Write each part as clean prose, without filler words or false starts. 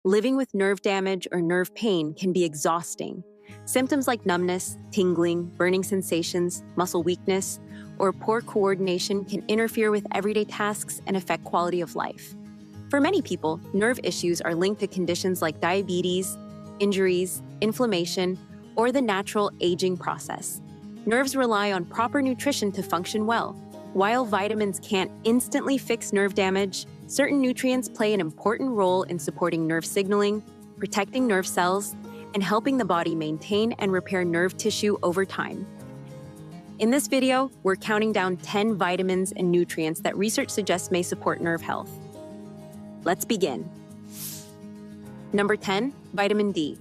Living with nerve damage or nerve pain can be exhausting. Symptoms like numbness, tingling, burning sensations, muscle weakness, or poor coordination can interfere with everyday tasks and affect quality of life. For many people, nerve issues are linked to conditions like diabetes, injuries, inflammation, or the natural aging process. Nerves rely on proper nutrition to function well. While vitamins can't instantly fix nerve damage, certain nutrients play an important role in supporting nerve signaling, protecting nerve cells, and helping the body maintain and repair nerve tissue over time. In this video, we're counting down 10 vitamins and nutrients that research suggests may support nerve health. Let's begin. Number 10, vitamin D.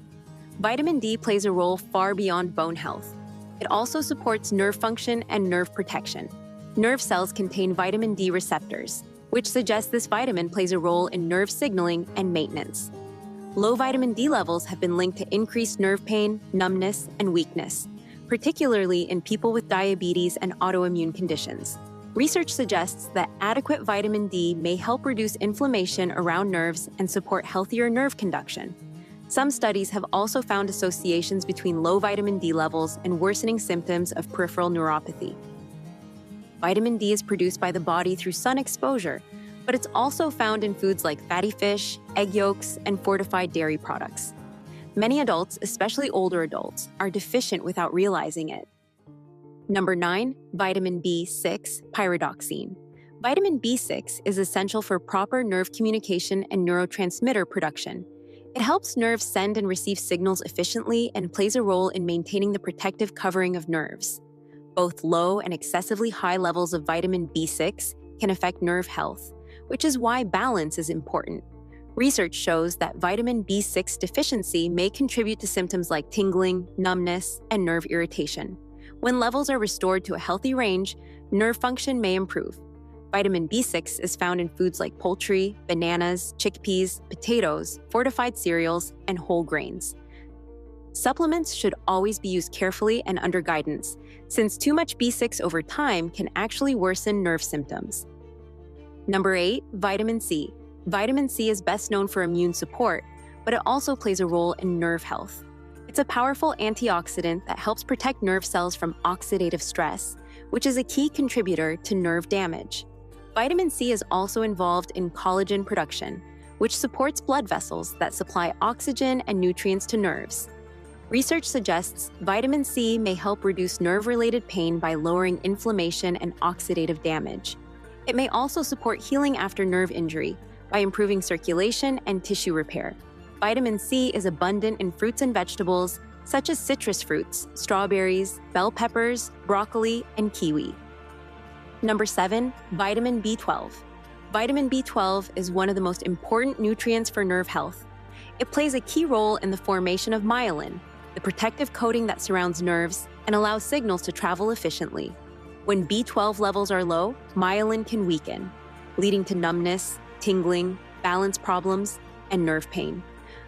Vitamin D plays a role far beyond bone health. It also supports nerve function and nerve protection. Nerve cells contain vitamin D receptors, which suggests this vitamin plays a role in nerve signaling and maintenance. Low vitamin D levels have been linked to increased nerve pain, numbness, and weakness, particularly in people with diabetes and autoimmune conditions. Research suggests that adequate vitamin D may help reduce inflammation around nerves and support healthier nerve conduction. Some studies have also found associations between low vitamin D levels and worsening symptoms of peripheral neuropathy. Vitamin D is produced by the body through sun exposure, but it's also found in foods like fatty fish, egg yolks, and fortified dairy products. Many adults, especially older adults, are deficient without realizing it. Number 9, vitamin B6, pyridoxine. Vitamin B6 is essential for proper nerve communication and neurotransmitter production. It helps nerves send and receive signals efficiently and plays a role in maintaining the protective covering of nerves. Both low and excessively high levels of vitamin B6 can affect nerve health, which is why balance is important. Research shows that vitamin B6 deficiency may contribute to symptoms like tingling, numbness, and nerve irritation. When levels are restored to a healthy range, nerve function may improve. Vitamin B6 is found in foods like poultry, bananas, chickpeas, potatoes, fortified cereals, and whole grains. Supplements should always be used carefully and under guidance, since too much B6 over time can actually worsen nerve symptoms. Number 8, vitamin C. Vitamin C is best known for immune support, but it also plays a role in nerve health. It's a powerful antioxidant that helps protect nerve cells from oxidative stress, which is a key contributor to nerve damage. Vitamin C is also involved in collagen production, which supports blood vessels that supply oxygen and nutrients to nerves. Research suggests vitamin C may help reduce nerve-related pain by lowering inflammation and oxidative damage. It may also support healing after nerve injury by improving circulation and tissue repair. Vitamin C is abundant in fruits and vegetables such as citrus fruits, strawberries, bell peppers, broccoli, and kiwi. Number 7, vitamin B12. Vitamin B12 is one of the most important nutrients for nerve health. It plays a key role in the formation of myelin, the protective coating that surrounds nerves and allows signals to travel efficiently. When B12 levels are low, myelin can weaken, leading to numbness, tingling, balance problems, and nerve pain.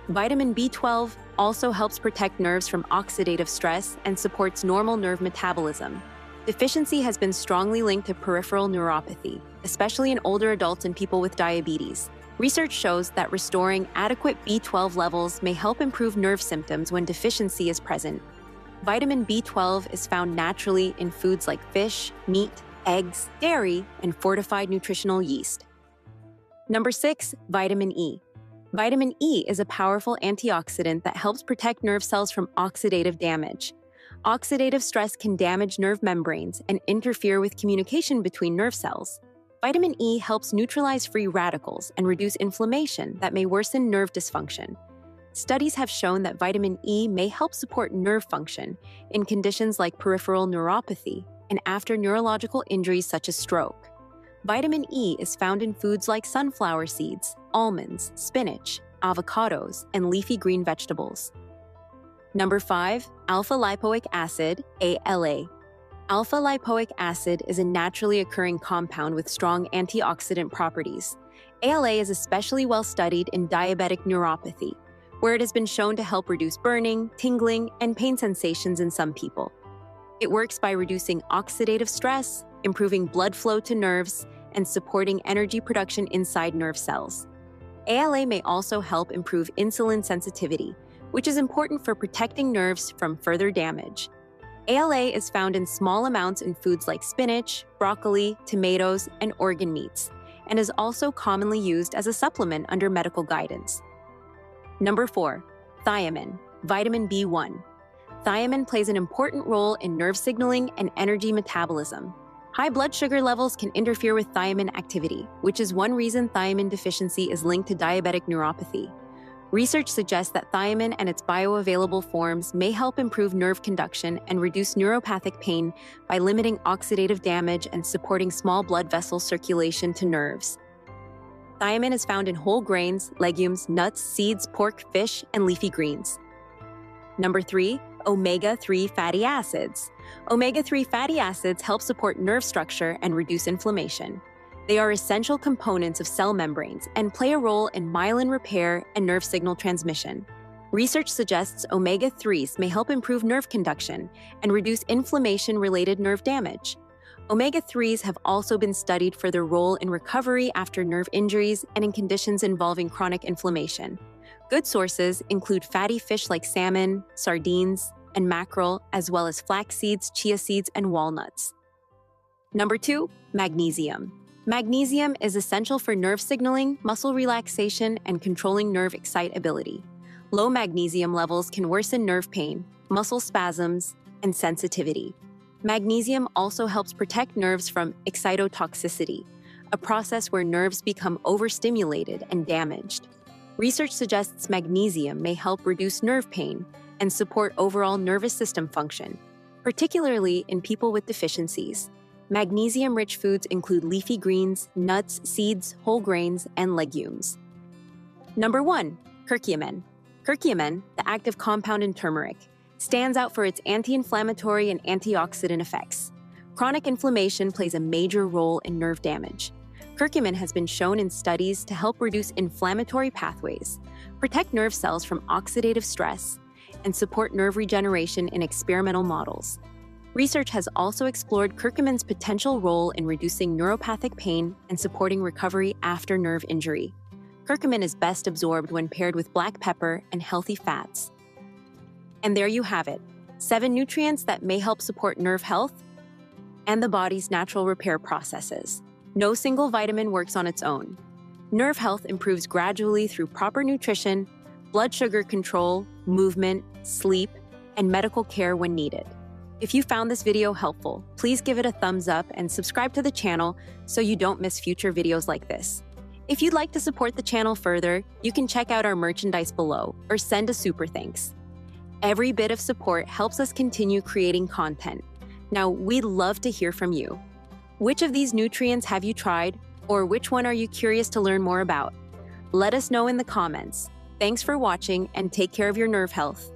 Vitamin B12 also helps protect nerves from oxidative stress and supports normal nerve metabolism. Deficiency has been strongly linked to peripheral neuropathy, especially in older adults and people with diabetes. Research shows that restoring adequate B12 levels may help improve nerve symptoms when deficiency is present. Vitamin B12 is found naturally in foods like fish, meat, eggs, dairy, and fortified nutritional yeast. Number 6, vitamin E. Vitamin E is a powerful antioxidant that helps protect nerve cells from oxidative damage. Oxidative stress can damage nerve membranes and interfere with communication between nerve cells. Vitamin E helps neutralize free radicals and reduce inflammation that may worsen nerve dysfunction. Studies have shown that vitamin E may help support nerve function in conditions like peripheral neuropathy and after neurological injuries such as stroke. Vitamin E is found in foods like sunflower seeds, almonds, spinach, avocados, and leafy green vegetables. Number 5, alpha-lipoic acid, ALA. Alpha-lipoic acid is a naturally occurring compound with strong antioxidant properties. ALA is especially well studied in diabetic neuropathy, where it has been shown to help reduce burning, tingling, and pain sensations in some people. It works by reducing oxidative stress, improving blood flow to nerves, and supporting energy production inside nerve cells. ALA may also help improve insulin sensitivity, which is important for protecting nerves from further damage. ALA is found in small amounts in foods like spinach, broccoli, tomatoes, and organ meats, and is also commonly used as a supplement under medical guidance. Number 4. Thiamine, vitamin B1. Thiamine plays an important role in nerve signaling and energy metabolism. High blood sugar levels can interfere with thiamine activity, which is one reason thiamine deficiency is linked to diabetic neuropathy. Research suggests that thiamine and its bioavailable forms may help improve nerve conduction and reduce neuropathic pain by limiting oxidative damage and supporting small blood vessel circulation to nerves. Thiamine is found in whole grains, legumes, nuts, seeds, pork, fish, and leafy greens. Number 3. Omega-3 fatty acids. Omega-3 fatty acids help support nerve structure and reduce inflammation. They are essential components of cell membranes and play a role in myelin repair and nerve signal transmission. Research suggests omega-3s may help improve nerve conduction and reduce inflammation-related nerve damage. Omega-3s have also been studied for their role in recovery after nerve injuries and in conditions involving chronic inflammation. Good sources include fatty fish like salmon, sardines, and mackerel, as well as flax seeds, chia seeds, and walnuts. Number 2. Magnesium. Magnesium is essential for nerve signaling, muscle relaxation, and controlling nerve excitability. Low magnesium levels can worsen nerve pain, muscle spasms, and sensitivity. Magnesium also helps protect nerves from excitotoxicity, a process where nerves become overstimulated and damaged. Research suggests magnesium may help reduce nerve pain and support overall nervous system function, particularly in people with deficiencies. Magnesium-rich foods include leafy greens, nuts, seeds, whole grains, and legumes. Number 1. Curcumin. Curcumin, the active compound in turmeric, stands out for its anti-inflammatory and antioxidant effects. Chronic inflammation plays a major role in nerve damage. Curcumin has been shown in studies to help reduce inflammatory pathways, protect nerve cells from oxidative stress, and support nerve regeneration in experimental models. Research has also explored curcumin's potential role in reducing neuropathic pain and supporting recovery after nerve injury. Curcumin is best absorbed when paired with black pepper and healthy fats. And there you have it, 7 nutrients that may help support nerve health and the body's natural repair processes. No single vitamin works on its own. Nerve health improves gradually through proper nutrition, blood sugar control, movement, sleep, and medical care when needed. If you found this video helpful, please give it a thumbs up and subscribe to the channel so you don't miss future videos like this. If you'd like to support the channel further, you can check out our merchandise below or send a super thanks. Every bit of support helps us continue creating content. Now, we'd love to hear from you. Which of these nutrients have you tried, or which one are you curious to learn more about? Let us know in the comments. Thanks for watching and take care of your nerve health.